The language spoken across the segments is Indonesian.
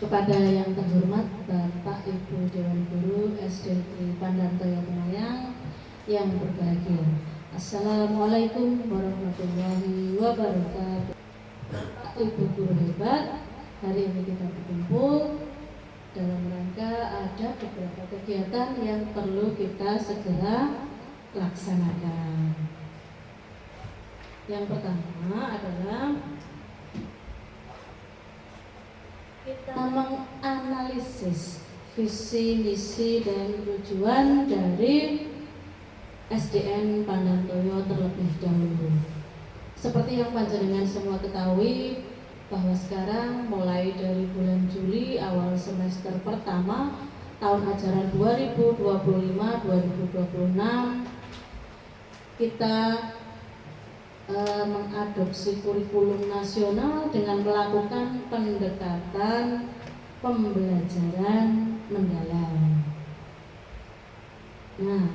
Kepada yang terhormat Bapak Ibu Dewan Guru SD Pandantoyo Temayang yang berbahagia, Assalamualaikum warahmatullahi wabarakatuh. Bapak Ibu guru hebat, hari ini kita berkumpul dalam rangka ada beberapa kegiatan yang perlu kita segera laksanakan. Yang pertama adalah kita menganalisis visi, misi, dan tujuan dari SDN Pandantoyo terlebih dahulu. Seperti yang panjenengan semua ketahui, bahwa sekarang mulai dari bulan Juli awal semester pertama tahun ajaran 2025-2026 kita mengadopsi kurikulum nasional dengan melakukan pendekatan pembelajaran mendalam. Nah,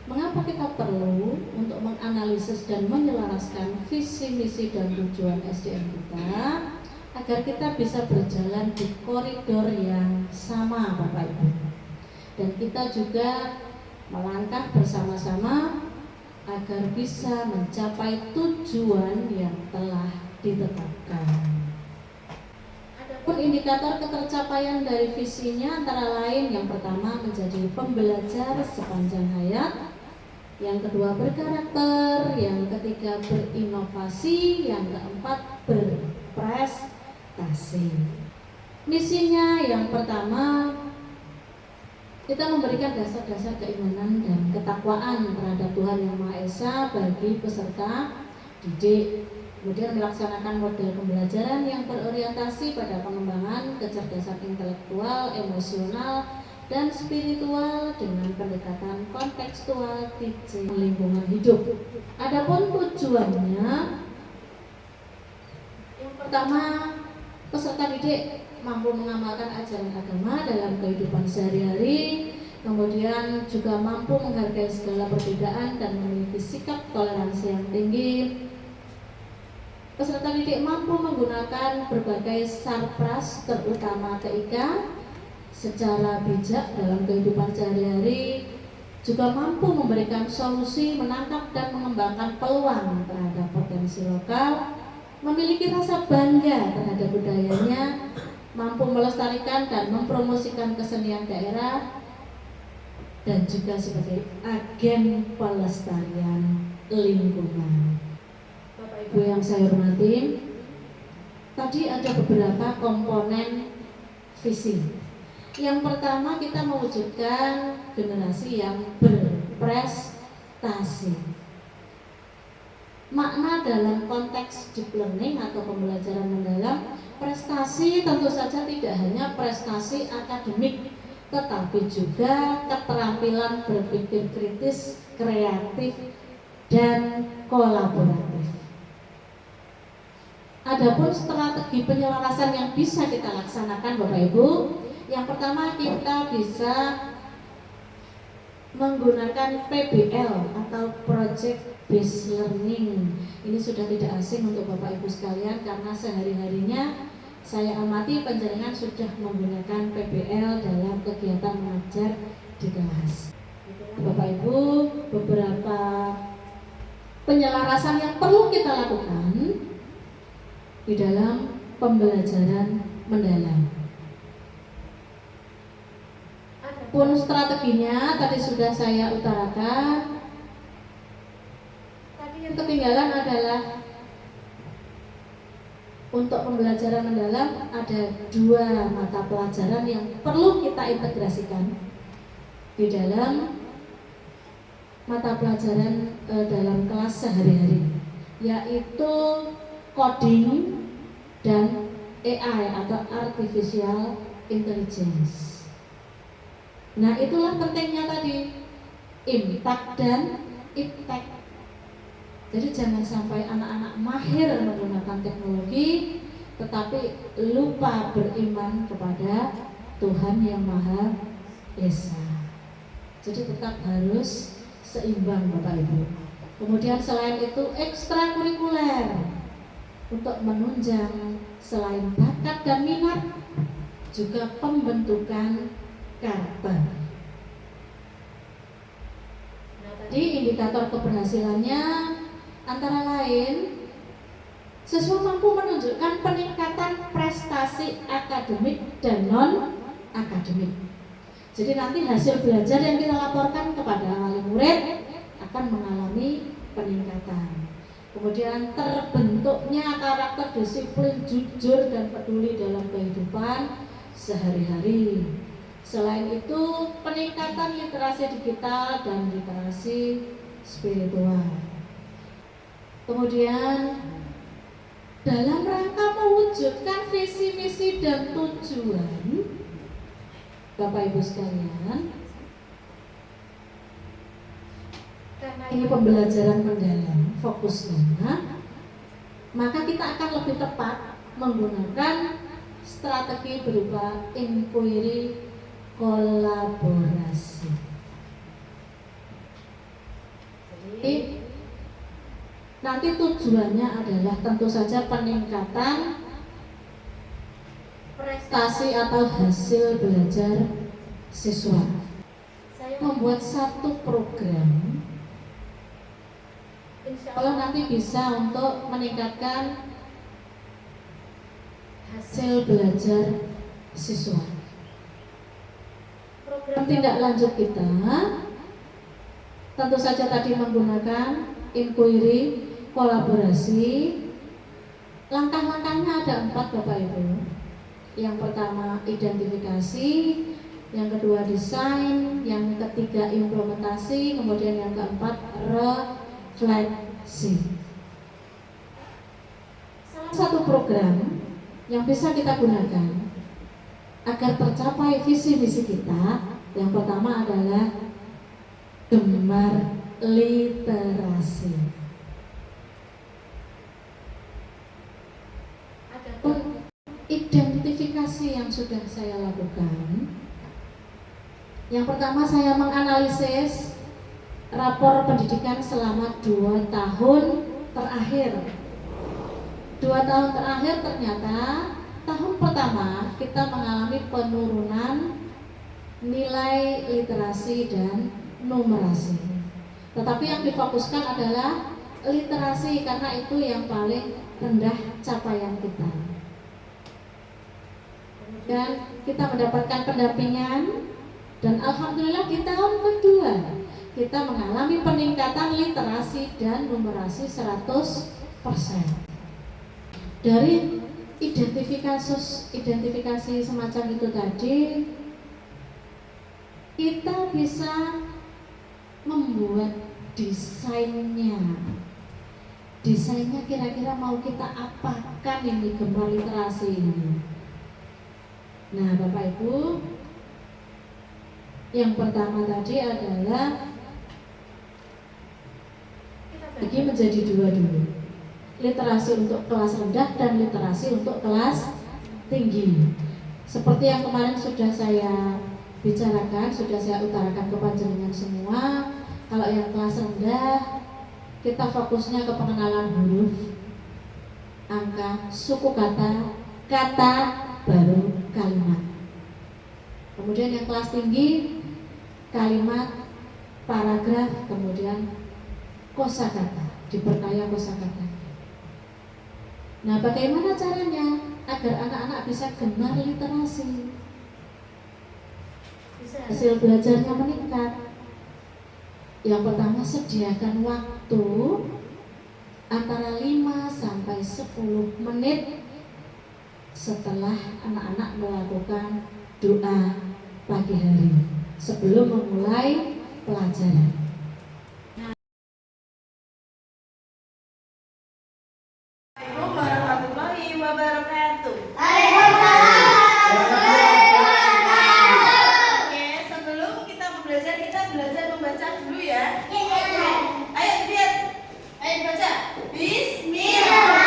mengapa kita perlu untuk menganalisis dan menyelaraskan visi, misi, dan tujuan SDN kita agar kita bisa berjalan di koridor yang sama, Bapak Ibu, dan kita juga melangkah bersama-sama agar bisa mencapai tujuan yang telah ditetapkan. Adapun indikator ketercapaian dari visinya antara lain yang pertama menjadi pembelajar sepanjang hayat, yang kedua berkarakter, yang ketiga berinovasi, yang keempat berprestasi. Misinya yang pertama, kita memberikan dasar-dasar keimanan dan ketakwaan terhadap Tuhan Yang Maha Esa bagi peserta didik. Kemudian melaksanakan model pembelajaran yang berorientasi pada pengembangan kecerdasan intelektual, emosional, dan spiritual dengan pendekatan kontekstual teaching lingkungan hidup. Adapun tujuannya, yang pertama, peserta didik mampu mengamalkan ajaran agama dalam kehidupan sehari-hari, kemudian juga mampu menghargai segala perbedaan dan memiliki sikap toleransi yang tinggi. Peserta didik mampu menggunakan berbagai sarpras, terutama TIK, secara bijak dalam kehidupan sehari-hari, juga mampu memberikan solusi, menangkap dan mengembangkan peluang terhadap potensi lokal, memiliki rasa bangga terhadap budayanya, mampu melestarikan dan mempromosikan kesenian daerah, dan juga sebagai agen pelestarian lingkungan. Bapak Ibu yang saya hormati, tadi ada beberapa komponen visi. Yang pertama, kita mewujudkan generasi yang berprestasi. Makna dalam konteks deep learning atau pembelajaran mendalam, prestasi tentu saja tidak hanya prestasi akademik, tetapi juga keterampilan berpikir kritis, kreatif, dan kolaboratif. Adapun strategi penyelarasan yang bisa kita laksanakan, Bapak Ibu, yang pertama kita bisa menggunakan PBL atau Project Based Learning. Ini sudah tidak asing untuk Bapak Ibu sekalian karena sehari-harinya saya amati panjenengan sudah menggunakan PBL dalam kegiatan mengajar di kelas. Bapak Ibu, beberapa penyelarasan yang perlu kita lakukan di dalam pembelajaran mendalam. Pun strateginya tadi sudah saya utarakan. Tadi yang ketinggalan adalah untuk pembelajaran mendalam ada 2 mata pelajaran yang perlu kita integrasikan di dalam mata pelajaran dalam kelas sehari-hari, yaitu coding dan AI atau artificial intelligence. Nah, itulah pentingnya tadi, impact dan impact. Jadi jangan sampai anak-anak mahir menggunakan teknologi tetapi lupa beriman kepada Tuhan Yang Maha Esa. Jadi tetap harus seimbang, Bapak Ibu. Kemudian selain itu ekstrakurikuler untuk menunjang selain bakat dan minat, juga pembentukan karakter. Nah, tadi indikator keberhasilannya antara lain siswa mampu menunjukkan peningkatan prestasi akademik dan non-akademik. Jadi nanti hasil belajar yang kita laporkan kepada wali murid akan mengalami peningkatan. Kemudian terbentuknya karakter disiplin, jujur, dan peduli dalam kehidupan sehari-hari. Selain itu, peningkatan literasi digital dan literasi spiritual. Kemudian dalam rangka mewujudkan visi, misi, dan tujuan Bapak Ibu sekalian, karena ini pembelajaran mendalam fokusnya, maka kita akan lebih tepat menggunakan strategi berupa inquiry kolaborasi. Jadi nanti tujuannya adalah tentu saja peningkatan prestasi atau hasil belajar siswa. Saya membuat satu program, insya Allah nanti bisa untuk meningkatkan hasil belajar siswa. Program tindak lanjut kita tentu saja tadi menggunakan inquiry kolaborasi. Langkah-langkahnya ada 4 Bapak Ibu. Yang pertama identifikasi, yang kedua desain, yang ketiga implementasi, kemudian yang keempat refleksi. Salah satu program yang bisa kita gunakan agar tercapai visi misi kita, yang pertama adalah gemar literasi. Adapun identifikasi yang sudah saya lakukan, yang pertama saya menganalisis rapor pendidikan selama 2 tahun terakhir. 2 tahun terakhir ternyata tahun pertama kita mengalami penurunan nilai literasi dan numerasi. Tetapi yang difokuskan adalah literasi karena itu yang paling rendah capaian kita. Dan kita mendapatkan pendampingan dan alhamdulillah di tahun kedua kita mengalami peningkatan literasi dan numerasi 100%. Dari identifikasi semacam itu tadi, kita bisa membuat desainnya. Desainnya kira-kira mau kita apakan ini gemar literasi ini. Nah Bapak Ibu, yang pertama tadi adalah kita bagi menjadi 2 dulu. Literasi untuk kelas rendah dan literasi untuk kelas tinggi. Seperti yang kemarin sudah saya bicarakan, sudah saya utarakan ke panjenengan semua. Kalau yang kelas rendah, kita fokusnya ke pengenalan huruf, angka, suku kata, kata baru kalimat. Kemudian yang kelas tinggi, kalimat, paragraf, kemudian kosakata, diperkaya kosakata. Nah, bagaimana caranya agar anak-anak bisa gemar literasi, hasil belajarnya meningkat? Yang pertama, sediakan waktu antara 5 sampai 10 menit setelah anak-anak melakukan doa pagi hari sebelum memulai pelajaran. Assalamualaikum warahmatullahi wabarakatuh. Oke, sebelum kita belajar membaca dulu ya. Ayo lihat, ayo baca. Bismillah.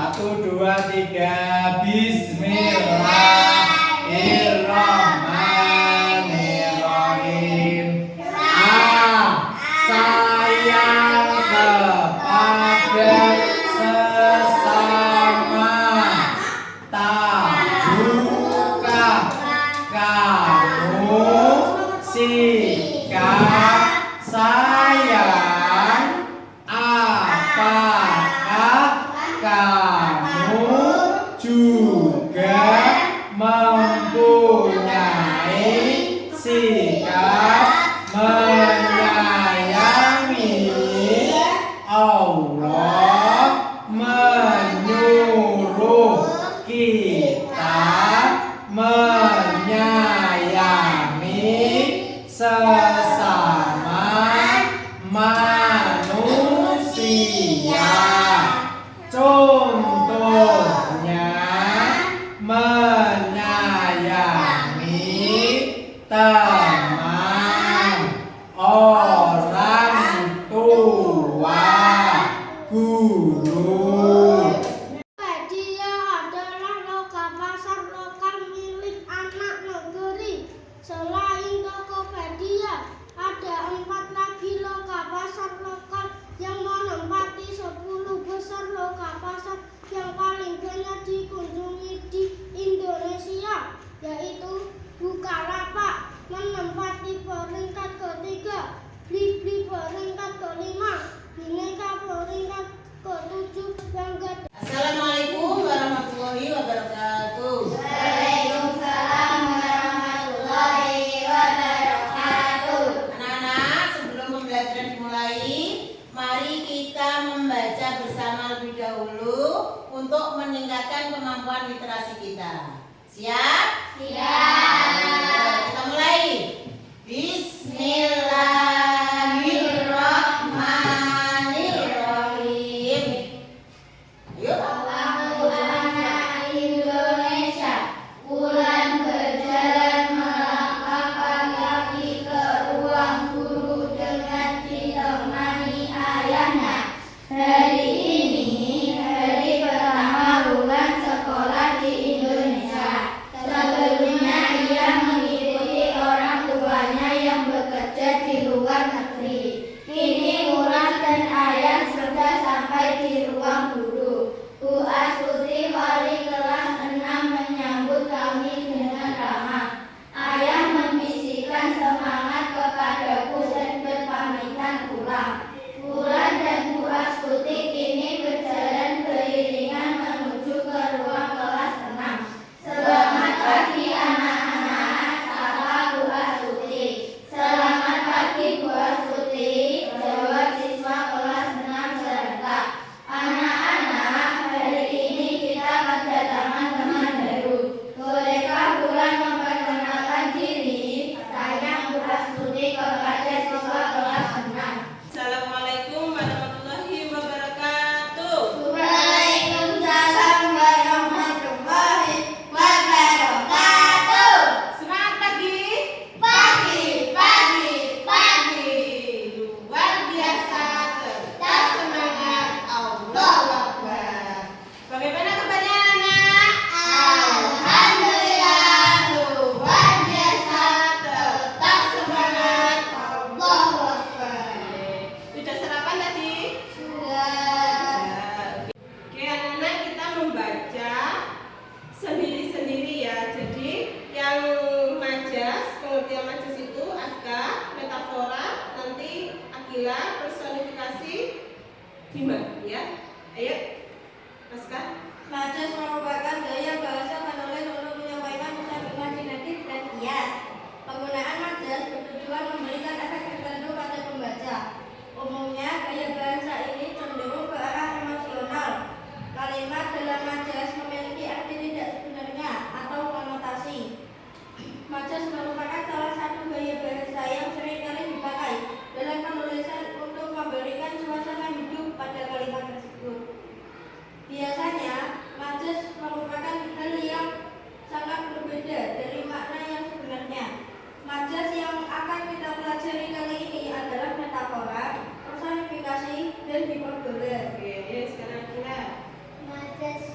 Satu, dua, tiga. Bismillahirrahmanirrahim. Sayang kepada sesama. Tahukah kamu sikap sayang? Apakah kamu juga mempunyai sikap menyayangi? Allah menyuruh kita menyayangi sesama manusia. Contohnya menyayangi teman, orang tua, guru. Tokopedia adalah loka pasar lokal milik anak negeri. Selain Tokopedia, ada 4 lagi loka pasar lokal yang menempati 10 besar loka pasar yang paling banyak dikunjungi di Indonesia, yaitu Bukalapak menempati peringkat ketiga, Blibli peringkat kelima, Bineka peringkat ke-7, Bangga. Assalamualaikum warahmatullahi wabarakatuh. Waalaikumsalam warahmatullahi wabarakatuh. Anak-anak, sebelum pembelajaran dimulai, mari kita membaca bersama lebih dahulu untuk meningkatkan kemampuan literasi kita. Siap? Siap. Kita mulai. Bismillahirrahmanirrahim. Yuk. Indonesia, bulan berjalan melangkahkan kaki ke ruang guru dengan ditemani ayahnya. Hari ini hari pertama bulan sekolah di Indonesia. Sebelumnya ia mengikuti orang tuanya yang bekerja di luar negeri. Kini Mulan dan ayah sudah sampai di ruang guru. Bu Astuti wali kelas 6 menyambut kami dengan ramah. Ayah membisikkan semangat kepadaku dan berpamitan pulang. Bulan dan Bu Astuti kini berjalan beriringan menuju ke ruang kelas 6. Selamat pagi anak-anak, sapa Bu Astuti. Selamat pagi Bu Astuti, jawab siswa kelas 6 serentak. Anak-anak, hari ini kita kedatangan teman baru. Bolehkah Bulan memperkenalkan diri? Tanya Bu Astuti kepada siswa kelas 6. Assalamualaikum warahmatullahi wabarakatuh. Waalaikumsalam warahmatullahi wabarakatuh. Semangat pagi. Pagi, pagi, Pagi. Luar biasa. Tetap semangat. Allahu Akbar. Bagaimana kabarnya anak? Alhamdulillah, Luar biasa. Tetap semangat. Allahu Akbar. Sudah sarapan tadi? Sudah. Oke anak-anak, kita membaca sendiri-sendiri ya. Jadi yang majas, pengertian majas itu aska, metafora, nanti akila, personifikasi, gimana ya? Ayo, aska. Majas merupakan gaya bahasa penulis untuk menyampaikan pesan imajinatif dan kias. Penggunaan majas bertujuan memberikan efek tertentu pada pembaca. Umumnya, gaya bahasa ini cenderung ke arah emosional. Kalimat dalam majas memiliki arti tidak sebenarnya atau konotasi. Majas merupakan salah satu gaya bahasa yang seringkali dipakai dalam penulisan untuk memberikan suasana hidup pada kalimat tersebut. Biasanya, majas merupakan hal yang sangat berbeda dari makna yang sebenarnya. Majas yang akan kita pelajari kali ini adalah metafora, personifikasi, dan hiperbole. Oke, sekarang kita. Majas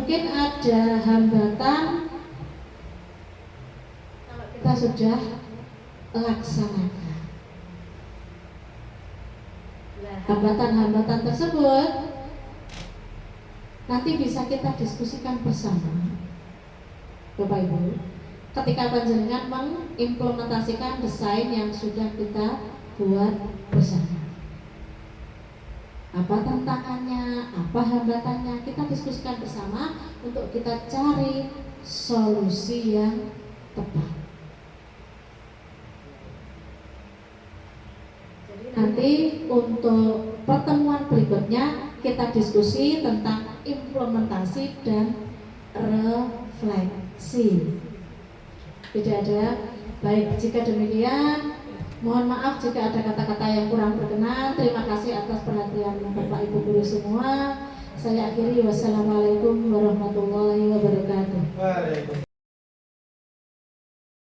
mungkin ada hambatan kita sudah laksanakan. Hambatan-hambatan tersebut nanti bisa kita diskusikan bersama, Bapak Ibu, ketika panjenengan mengimplementasikan desain yang sudah kita buat bersama. Apa tantangannya, apa hambatannya, kita diskusikan bersama untuk kita cari solusi yang tepat. Jadi nanti untuk pertemuan berikutnya kita diskusi tentang implementasi dan refleksi. Tidak ada. Baik, jika demikian, mohon maaf jika ada kata-kata yang kurang berkenan. Terima kasih atas perhatian Bapak Ibu guru semua. Saya akhiri, wassalamualaikum warahmatullahi wabarakatuh. Waalaikumsalam.